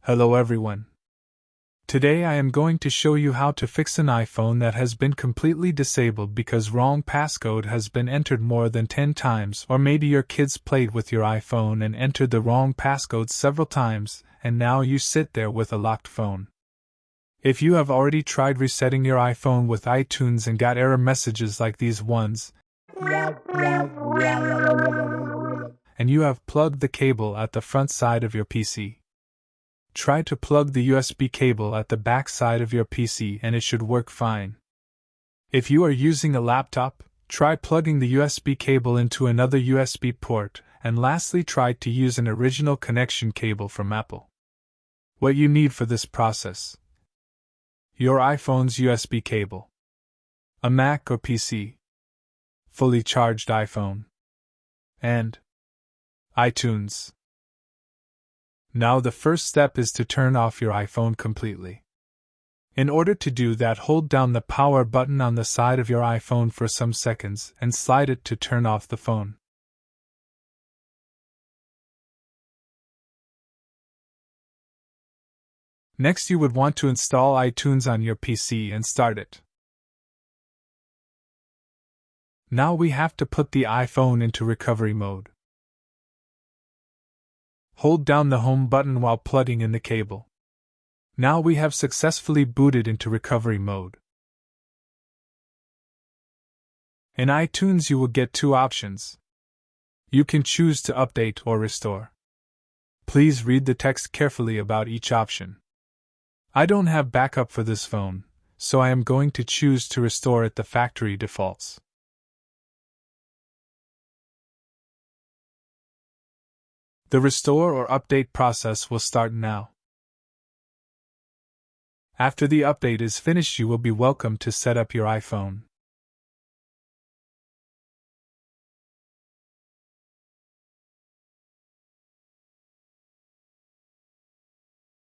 Hello everyone. Today I am going to show you how to fix an iPhone that has been completely disabled because wrong passcode has been entered more than 10 times, or maybe your kids played with your iPhone and entered the wrong passcode several times, and now you sit there with a locked phone. If you have already tried resetting your iPhone with iTunes and got error messages like these ones, and you have plugged the cable at the front side of your PC, try to plug the USB cable at the back side of your PC and it should work fine. If you are using a laptop, try plugging the USB cable into another USB port, and lastly try to use an original connection cable from Apple. What you need for this process: your iPhone's USB cable, a Mac or PC, fully charged iPhone, and iTunes. Now the first step is to turn off your iPhone completely. In order to do that, hold down the power button on the side of your iPhone for some seconds and slide it to turn off the phone. Next, you would want to install iTunes on your PC and start it. Now we have to put the iPhone into recovery mode. Hold down the home button while plugging in the cable. Now we have successfully booted into recovery mode. In iTunes you will get two options. You can choose to update or restore. Please read the text carefully about each option. I don't have backup for this phone, so I am going to choose to restore at the factory defaults. The restore or update process will start now. After the update is finished, you will be welcome to set up your iPhone.